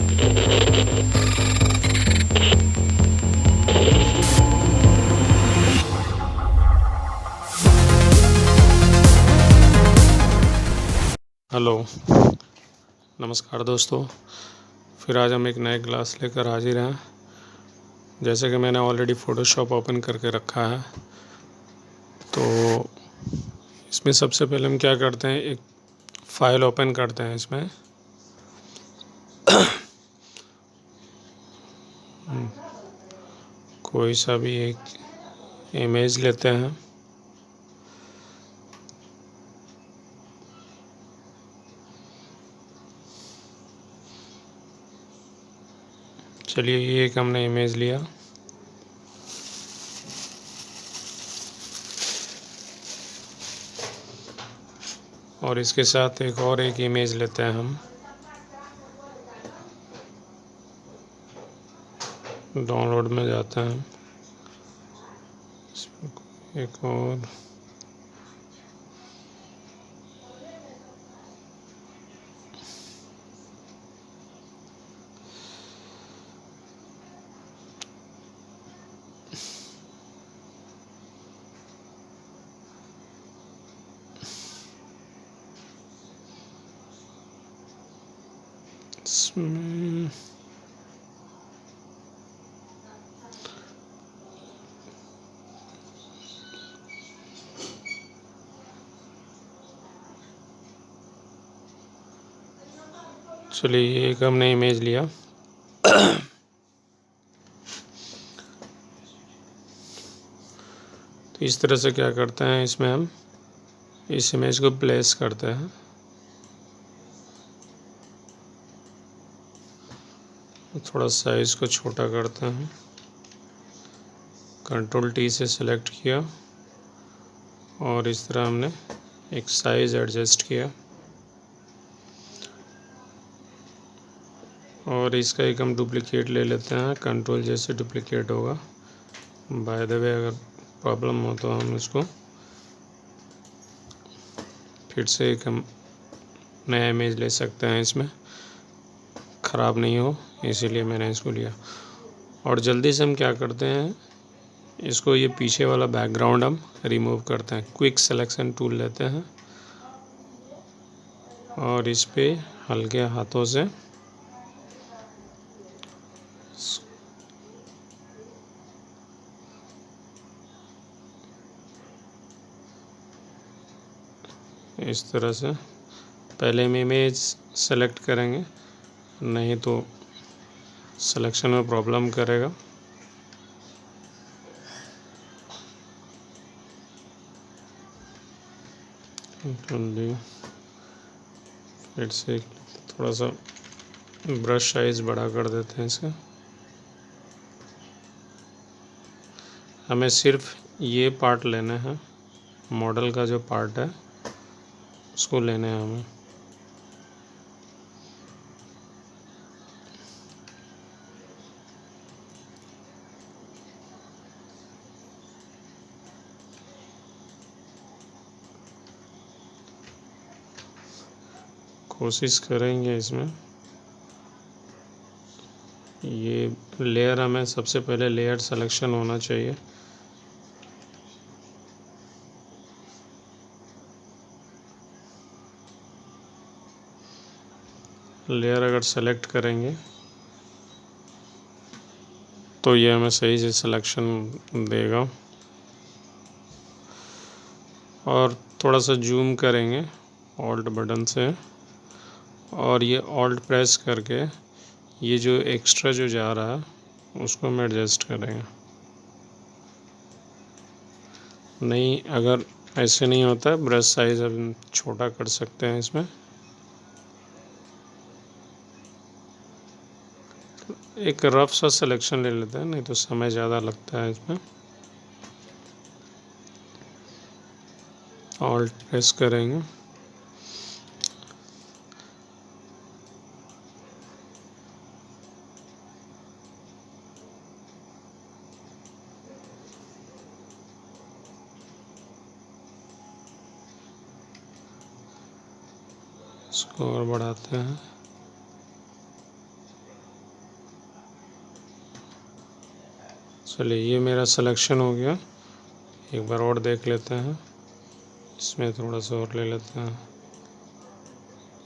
Hello, नमस्कार दोस्तों। फिर आज हम एक नए क्लास लेकर हाजिर हैं। जैसे कि मैंने ऑलरेडी फ़ोटोशॉप ओपन करके रखा है, तो इसमें सबसे पहले हम क्या करते हैं, एक फ़ाइल ओपन करते हैं। इसमें कोई सा भी एक इमेज लेते हैं। चलिए, ये एक हमने इमेज लिया। और इसके साथ एक इमेज लेते हैं हम। डाउनलोड में जाते हैं, एक और इसमें चलिए, ये एक हमने इमेज लिया। तो इस तरह से क्या करते हैं, इसमें हम इस इमेज को प्लेस करते हैं। थोड़ा साइज़ को छोटा करते हैं। कंट्रोल T से सेलेक्ट किया और इस तरह हमने एक साइज़ एडजस्ट किया। और इसका एक हम डुप्लिकेट ले लेते हैं। कंट्रोल जैसे डुप्लिकेट होगा। बाय द वे, अगर प्रॉब्लम हो तो हम इसको फिर से एक हम नया इमेज ले सकते हैं, इसमें ख़राब नहीं हो, इसीलिए मैंने इसको लिया। और जल्दी से हम क्या करते हैं, इसको ये पीछे वाला बैकग्राउंड हम रिमूव करते हैं। क्विक सिलेक्शन टूल लेते हैं और इस पे हल्के हाथों से इस तरह से पहले हम इमेज सेलेक्ट करेंगे, नहीं तो सिलेक्शन में प्रॉब्लम करेगा। फिर से थोड़ा सा ब्रश साइज बड़ा कर देते हैं इसका। हमें सिर्फ ये पार्ट लेने हैं, मॉडल का जो पार्ट है उसको लेने हैं हमें। कोशिश करेंगे इसमें ये लेयर, हमें सबसे पहले लेयर सिलेक्शन होना चाहिए। लेयर अगर सेलेक्ट करेंगे तो ये हमें सही से सिलेक्शन देगा। और थोड़ा सा जूम करेंगे ऑल्ट बटन से, और ये ऑल्ट प्रेस करके ये जो एक्स्ट्रा जो जा रहा है उसको हम एडजस्ट करेंगे। नहीं, अगर ऐसे नहीं होता है, ब्रश साइज हम छोटा कर सकते हैं इसमें। एक रफ सा सिलेक्शन ले लेते हैं, नहीं तो समय ज़्यादा लगता है इसमें। ऑल्ट प्रेस करेंगे इसको और बढ़ाते हैं। चलिए ये मेरा सिलेक्शन हो गया। एक बार और देख लेते हैं, इसमें थोड़ा सा और ले लेते हैं,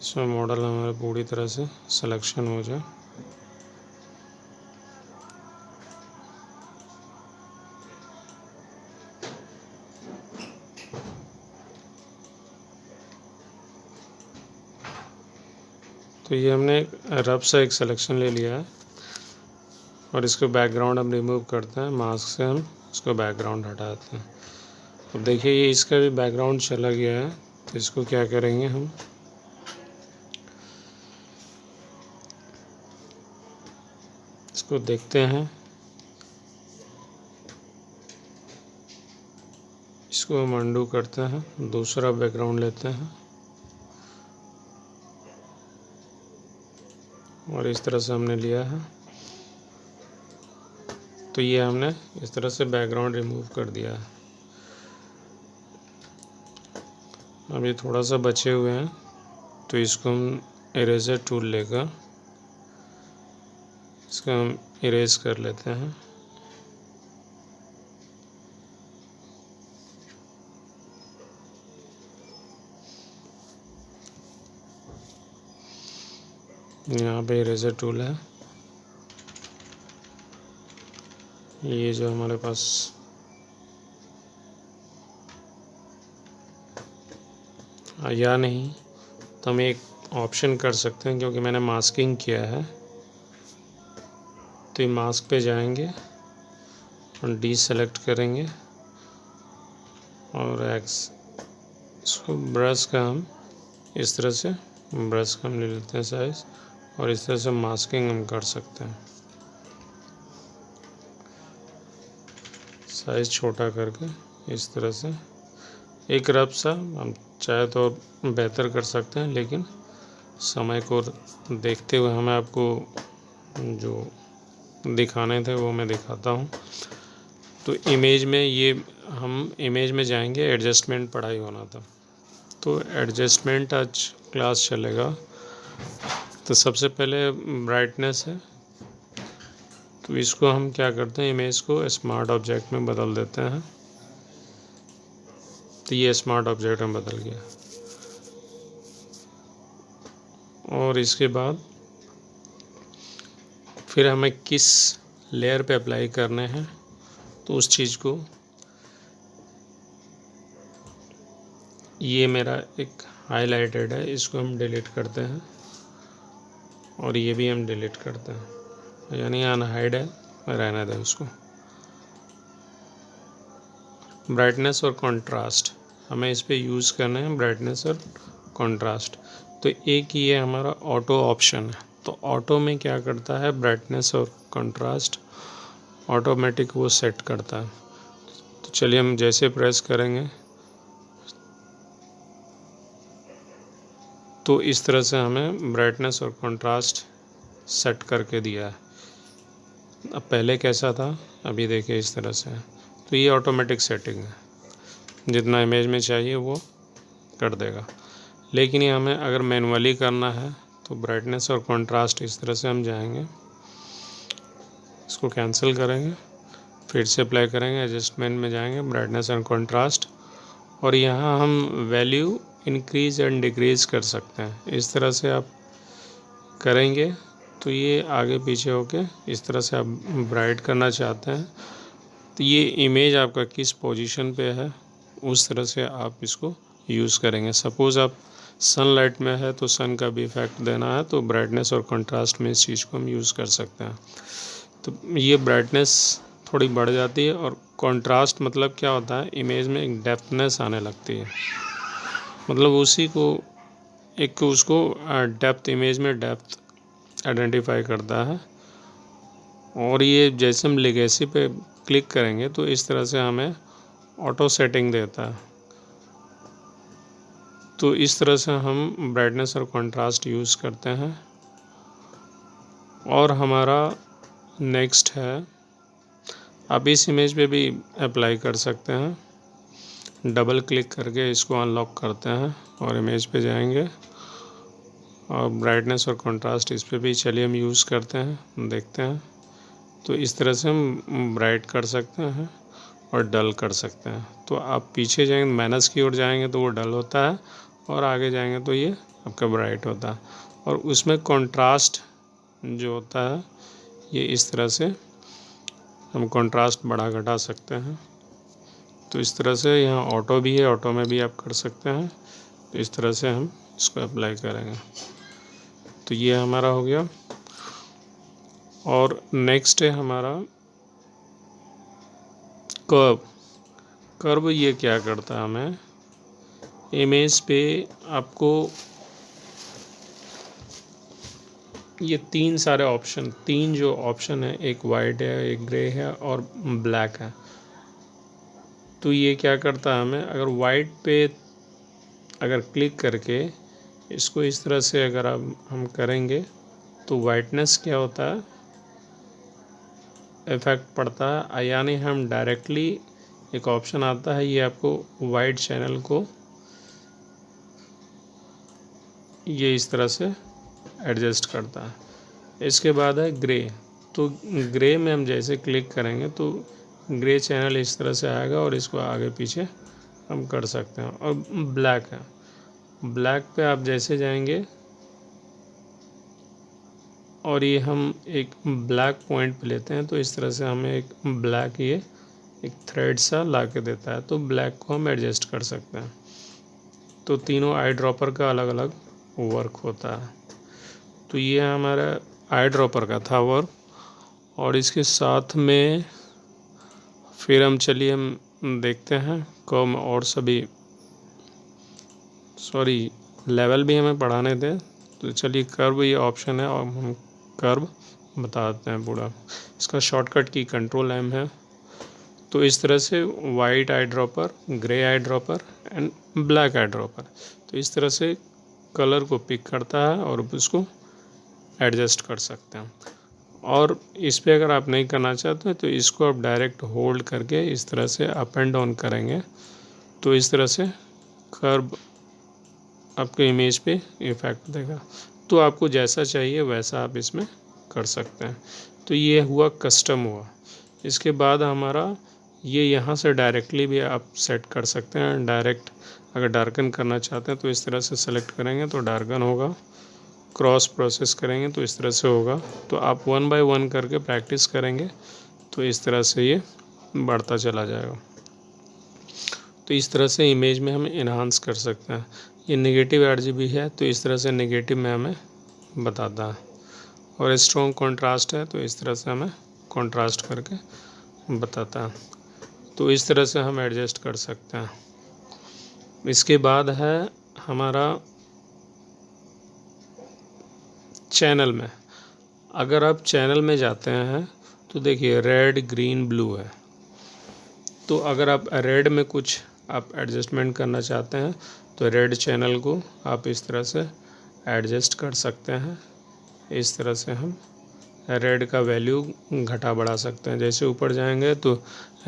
इसमें मॉडल हमारा पूरी तरह से सिलेक्शन हो जाए। तो ये हमने रफ सा एक सिलेक्शन ले लिया है और इसको बैकग्राउंड हम रिमूव करते हैं, मास्क से हम इसको बैकग्राउंड हटाते हैं। अब देखिए ये इसका भी बैकग्राउंड चला गया है, तो इसको क्या करेंगे हम, इसको देखते हैं, इसको हम अंडू करते हैं, दूसरा बैकग्राउंड लेते हैं और इस तरह से हमने लिया है। तो ये हमने इस तरह से बैकग्राउंड रिमूव कर दिया है। अब ये थोड़ा सा बचे हुए हैं, तो इसको हम इरेजर टूल लेकर इसको हम इरेज कर लेते हैं। यहाँ पे इरेजर टूल है, ये जो हमारे पास या नहीं, तो हम एक ऑप्शन कर सकते हैं, क्योंकि मैंने मास्किंग किया है तो ये मास्क पे जाएंगे और डी सेलेक्ट करेंगे और एक्स, इसको ब्रश का हम इस तरह से ब्रश का हम ले लेते हैं साइज, और इस तरह से मास्किंग हम कर सकते हैं, साइज छोटा करके इस तरह से। एक रफ सा हम चाहे तो बेहतर कर सकते हैं, लेकिन समय को देखते हुए हमें आपको जो दिखाने थे वो मैं दिखाता हूँ। तो इमेज में ये हम इमेज में जाएंगे, एडजस्टमेंट पढ़ाई होना था, तो एडजस्टमेंट आज क्लास चलेगा। तो सबसे पहले ब्राइटनेस है, तो इसको हम क्या करते हैं, इमेज को स्मार्ट ऑब्जेक्ट में बदल देते हैं। तो ये स्मार्ट ऑब्जेक्ट में बदल गया, और इसके बाद फिर हमें किस लेयर पे अप्लाई करने हैं, तो उस चीज़ को, ये मेरा एक हाईलाइटेड है, इसको हम डिलीट करते हैं और ये भी हम डिलीट करते हैं, यानी अनहाइड है, रहने दें उसको। ब्राइटनेस और कंट्रास्ट हमें इस पे यूज़ करने हैं, ब्राइटनेस और कंट्रास्ट। तो एक ये हमारा ऑटो ऑप्शन है, तो ऑटो में क्या करता है, ब्राइटनेस और कंट्रास्ट ऑटोमेटिक वो सेट करता है। तो चलिए हम जैसे प्रेस करेंगे तो इस तरह से हमें ब्राइटनेस और कंट्रास्ट सेट करके दिया है। अब पहले कैसा था, अभी देखिए इस तरह से है। तो ये ऑटोमेटिक सेटिंग है, जितना इमेज में चाहिए वो कर देगा। लेकिन ये हमें अगर मैनुअली करना है, तो ब्राइटनेस और कंट्रास्ट इस तरह से हम जाएंगे, इसको कैंसिल करेंगे, फिर से अप्लाई करेंगे, एडजस्टमेंट में जाएंगे, ब्राइटनेस एंड कंट्रास्ट, और यहाँ हम वैल्यू इंक्रीज़ एंड डिक्रीज़ कर सकते हैं। इस तरह से आप करेंगे तो ये आगे पीछे होके इस तरह से आप ब्राइट करना चाहते हैं, तो ये इमेज आपका किस पोजीशन पे है उस तरह से आप इसको यूज़ करेंगे। सपोज़ आप सनलाइट में है तो सन का भी इफेक्ट देना है, तो ब्राइटनेस और कंट्रास्ट में इस चीज़ को हम यूज़ कर सकते हैं। तो ये ब्राइटनेस थोड़ी बढ़ जाती है, और कंट्रास्ट मतलब क्या होता है, इमेज में एक डेप्थनेस आने लगती है, मतलब उसी को एक उसको डेप्थ, इमेज में डेप्थ आइडेंटिफाई करता है। और ये जैसे हम लेगेसी पे क्लिक करेंगे तो इस तरह से हमें ऑटो सेटिंग देता है। तो इस तरह से हम ब्राइटनेस और कंट्रास्ट यूज़ करते हैं। और हमारा नेक्स्ट है, आप इस इमेज पे भी अप्लाई कर सकते हैं, डबल क्लिक करके इसको अनलॉक करते हैं और इमेज पे जाएंगे, और ब्राइटनेस और कंट्रास्ट इस पे भी चलिए हम यूज़ करते हैं, देखते हैं। तो इस तरह से हम ब्राइट कर सकते हैं और डल कर सकते हैं। तो आप पीछे जाएंगे, माइनस की ओर जाएंगे तो वो डल होता है, और आगे जाएंगे तो ये आपका ब्राइट होता है। और उसमें कंट्रास्ट जो होता है ये इस तरह से हम कंट्रास्ट बढ़ा घटा सकते हैं। तो इस तरह से यहाँ ऑटो भी है, ऑटो में भी आप कर सकते हैं। तो इस तरह से हम इसको अप्लाई करेंगे। तो ये हमारा हो गया। और नेक्स्ट है हमारा कर्व। कर्व ये क्या करता है, हमें इमेज पे आपको ये तीन सारे ऑप्शन, तीन जो ऑप्शन है, एक वाइट है, एक ग्रे है और ब्लैक है। तो ये क्या करता है, हमें अगर वाइट पे अगर क्लिक करके इसको इस तरह से अगर हम करेंगे तो वाइटनेस क्या होता है, इफेक्ट पड़ता है। यानी हम डायरेक्टली एक ऑप्शन आता है, ये आपको वाइट चैनल को ये इस तरह से एडजस्ट करता है। इसके बाद है ग्रे। तो ग्रे में हम जैसे क्लिक करेंगे तो ग्रे चैनल इस तरह से आएगा और इसको आगे पीछे हम कर सकते हैं। और ब्लैक है, ब्लैक पे आप जैसे जाएंगे और ये हम एक ब्लैक पॉइंट पे लेते हैं तो इस तरह से हमें एक ब्लैक ये एक थ्रेड सा ला के देता है। तो ब्लैक को हम एडजस्ट कर सकते हैं। तो तीनों आई ड्रॉपर का अलग अलग वर्क होता है। तो ये हमारा आई ड्रॉपर का था वर्क। और इसके साथ में फिर हम चलिए हम देखते हैं कर्व और सभी लेवल भी हमें पढ़ाने थे। तो चलिए कर्व ये ऑप्शन है और हम कर्व बता देते हैं पूरा। इसका शॉर्टकट की कंट्रोल M है। तो इस तरह से white eye dropper, grey eye dropper and black eye dropper, तो इस तरह से कलर को पिक करता है और उसको एडजस्ट कर सकते हैं। और इस पे अगर आप नहीं करना चाहते तो इसको आप डायरेक्ट होल्ड करके इस तरह से अप एंड डाउन करेंगे तो इस तरह से कर्व आपके इमेज पे इफेक्ट देगा। तो आपको जैसा चाहिए वैसा आप इसमें कर सकते हैं। तो ये हुआ कस्टम हुआ। इसके बाद हमारा ये यहाँ से डायरेक्टली भी आप सेट कर सकते हैं। डायरेक्ट अगर डार्कन करना चाहते हैं तो इस तरह से सेलेक्ट करेंगे तो डार्कन होगा, क्रॉस प्रोसेस करेंगे तो इस तरह से होगा। तो आप 1 बाय 1 करके प्रैक्टिस करेंगे तो इस तरह से ये बढ़ता चला जाएगा। तो इस तरह से इमेज में हम इन्हांस कर सकते हैं। ये नेगेटिव RGB है तो इस तरह से नेगेटिव में हमें बताता है। और स्ट्रॉन्ग कंट्रास्ट है तो इस तरह से हमें कंट्रास्ट करके बताता है। तो इस तरह से हम एडजस्ट कर सकते हैं। इसके बाद है हमारा चैनल में। अगर आप चैनल में जाते हैं तो देखिए रेड, ग्रीन, ब्लू है। तो अगर आप रेड में कुछ आप एडजस्टमेंट करना चाहते हैं तो रेड चैनल को आप इस तरह से एडजस्ट कर सकते हैं। इस तरह से हम रेड का वैल्यू घटा बढ़ा सकते हैं। जैसे ऊपर जाएंगे तो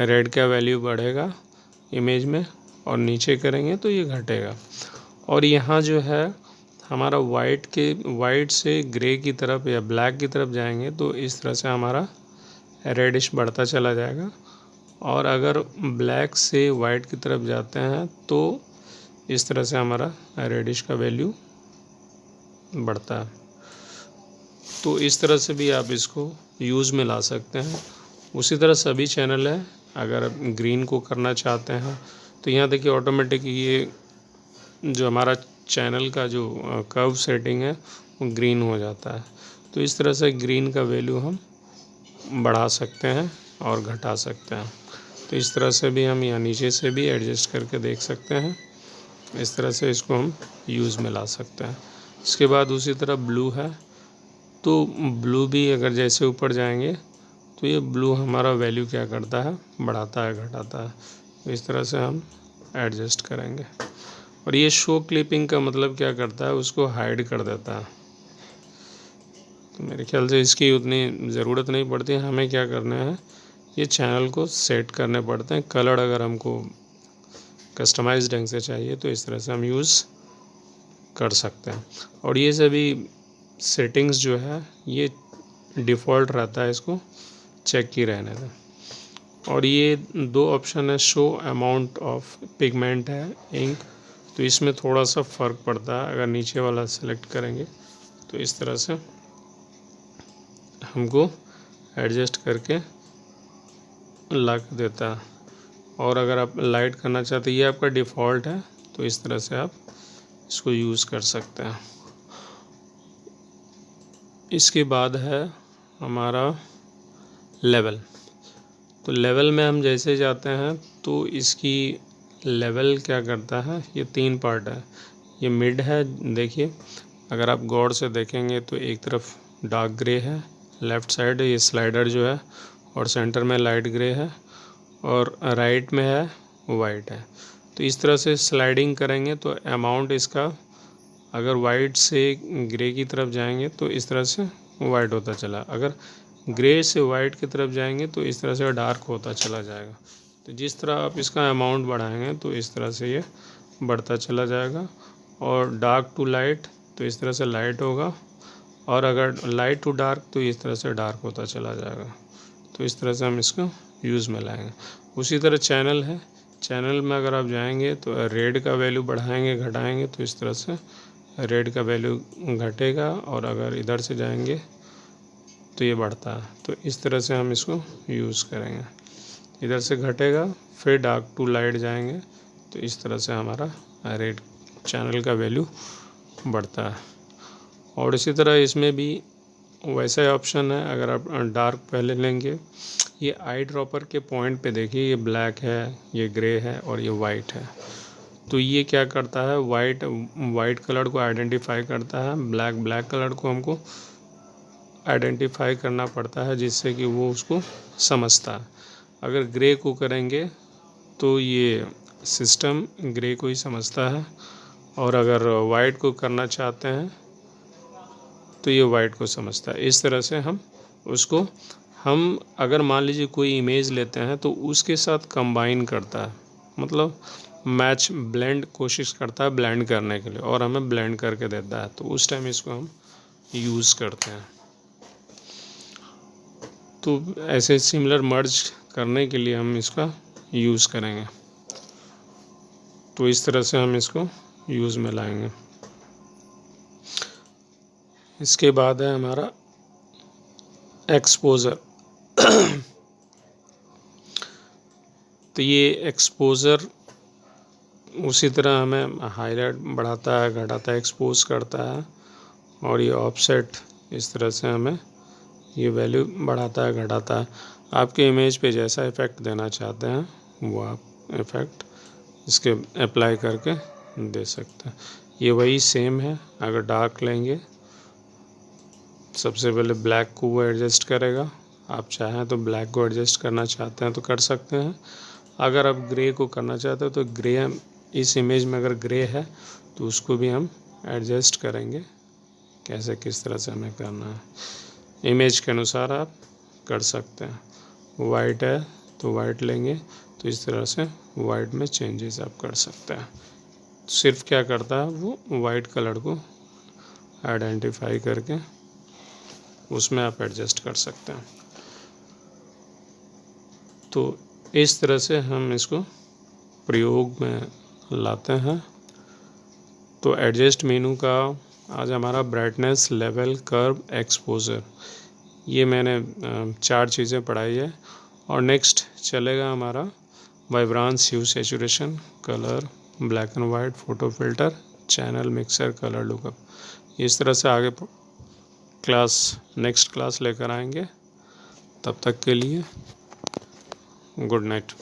रेड का वैल्यू बढ़ेगा इमेज में और नीचे करेंगे तो ये घटेगा। और यहाँ जो है हमारा वाइट से ग्रे की तरफ या ब्लैक की तरफ जाएंगे तो इस तरह से हमारा रेडिश बढ़ता चला जाएगा। और अगर ब्लैक से वाइट की तरफ जाते हैं तो इस तरह से हमारा रेडिश का वैल्यू बढ़ता है। तो इस तरह से भी आप इसको यूज़ में ला सकते हैं। उसी तरह सभी चैनल है। अगर आप ग्रीन को करना चाहते हैं तो यहाँ देखिए ऑटोमेटिक ये जो हमारा चैनल का जो कर्व सेटिंग है वो ग्रीन हो जाता है। तो इस तरह से ग्रीन का वैल्यू हम बढ़ा सकते हैं और घटा सकते हैं। तो इस तरह से भी हम यहाँ नीचे से भी एडजस्ट करके देख सकते हैं। इस तरह से इसको हम यूज़ में ला सकते हैं। इसके बाद उसी तरह ब्लू है। तो ब्लू भी अगर जैसे ऊपर जाएंगे तो ये ब्लू हमारा वैल्यू क्या करता है, बढ़ाता है, घटाता है। तो इस तरह से हम एडजस्ट करेंगे। और ये शो क्लिपिंग का मतलब क्या करता है, उसको हाइड कर देता है। तो मेरे ख्याल से इसकी उतनी ज़रूरत नहीं पड़ती। हमें क्या करना है, ये चैनल को सेट करने पड़ते हैं। कलर अगर हमको कस्टमाइज ढंग से चाहिए तो इस तरह से हम यूज़ कर सकते हैं। और ये सभी सेटिंग्स जो है ये डिफ़ॉल्ट रहता है, इसको चेक ही रहने दें। और ये 2 ऑप्शन है, शो अमाउंट ऑफ पिगमेंट है इंक, तो इसमें थोड़ा सा फ़र्क पड़ता है। अगर नीचे वाला सेलेक्ट करेंगे तो इस तरह से हमको एडजस्ट करके ला के देता है। और अगर आप लाइट करना चाहते हैं, ये आपका डिफ़ॉल्ट है, तो इस तरह से आप इसको यूज़ कर सकते हैं। इसके बाद है हमारा लेवल। तो लेवल में हम जैसे जाते हैं तो इसकी लेवल क्या करता है, ये 3 पार्ट है। ये मिड है, देखिए अगर आप गौर से देखेंगे तो एक तरफ डार्क ग्रे है, लेफ़्ट साइड ये स्लाइडर जो है, और सेंटर में लाइट ग्रे है, और राइट में है वाइट है। तो इस तरह से स्लाइडिंग करेंगे तो अमाउंट इसका, अगर वाइट से ग्रे की तरफ जाएंगे तो इस तरह से वाइट होता चला, अगर ग्रे से वाइट की तरफ जाएंगे तो इस तरह से डार्क होता चला जाएगा। तो जिस तरह आप इसका अमाउंट बढ़ाएंगे तो इस तरह से ये बढ़ता चला जाएगा। और डार्क टू लाइट तो इस तरह से लाइट होगा, और अगर लाइट टू डार्क तो इस तरह से डार्क होता चला जाएगा। तो इस तरह से हम इसको यूज़ में लाएंगे। उसी तरह चैनल है, चैनल में अगर आप जाएंगे तो रेड का वैल्यू बढ़ाएंगे घटाएंगे तो इस तरह से रेड का वैल्यू घटेगा, और अगर इधर से जाएंगे तो ये बढ़ता है। तो इस तरह से हम इसको यूज़ करेंगे। इधर से घटेगा, फिर डार्क टू लाइट जाएंगे तो इस तरह से हमारा रेड चैनल का वैल्यू बढ़ता है। और इसी तरह इसमें भी वैसा ही ऑप्शन है। अगर आप डार्क पहले लेंगे, ये आई ड्रॉपर के पॉइंट पे देखिए, ये ब्लैक है, ये ग्रे है, और ये वाइट है। तो ये क्या करता है, वाइट कलर को आइडेंटिफाई करता है, ब्लैक कलर को हमको आइडेंटिफाई करना पड़ता है, जिससे कि वो उसको समझता है। अगर ग्रे को करेंगे तो ये सिस्टम ग्रे को ही समझता है, और अगर वाइट को करना चाहते हैं तो ये वाइट को समझता है। इस तरह से हम अगर मान लीजिए कोई इमेज लेते हैं तो उसके साथ कंबाइन करता है, मतलब मैच ब्लेंड कोशिश करता है ब्लेंड करने के लिए, और हमें ब्लेंड करके देता है। तो उस टाइम इसको हम यूज़ करते हैं। तो ऐसे सिमिलर मर्ज करने के लिए हम इसका यूज़ करेंगे। तो इस तरह से हम इसको यूज़ में लाएंगे। इसके बाद है हमारा एक्सपोज़र। तो ये एक्सपोज़र उसी तरह हमें हाईलाइट बढ़ाता है घटाता है, एक्सपोज करता है, और ये ऑफसेट इस तरह से हमें ये वैल्यू बढ़ाता है घटाता है। आपके इमेज पे जैसा इफ़ेक्ट देना चाहते हैं वो आप इफ़ेक्ट इसके अप्लाई करके दे सकते हैं। ये वही सेम है। अगर डार्क लेंगे, सबसे पहले ब्लैक को वो एडजस्ट करेगा। आप चाहें तो ब्लैक को एडजस्ट करना चाहते हैं तो कर सकते हैं। अगर आप ग्रे को करना चाहते हो तो ग्रे, इस इमेज में अगर ग्रे है तो उसको भी हम एडजस्ट करेंगे, कैसे किस तरह से हमें करना है इमेज के अनुसार आप कर सकते हैं। वाइट है तो वाइट लेंगे तो इस तरह से वाइट में चेंजेस आप कर सकते हैं। सिर्फ क्या करता है, वो वाइट कलर को आइडेंटिफाई करके उसमें आप एडजस्ट कर सकते हैं। तो इस तरह से हम इसको प्रयोग में लाते हैं। तो एडजस्ट मेनू का आज हमारा ब्राइटनेस, लेवल, कर्व, एक्सपोजर, ये मैंने 4 चीज़ें पढ़ाई है। और नेक्स्ट चलेगा हमारा vibrance, hue, saturation, colour, black and white, photo filter, channel mixer, colour lookup. इस तरह से आगे नेक्स्ट क्लास लेकर आएंगे। तब तक के लिए गुड नाइट।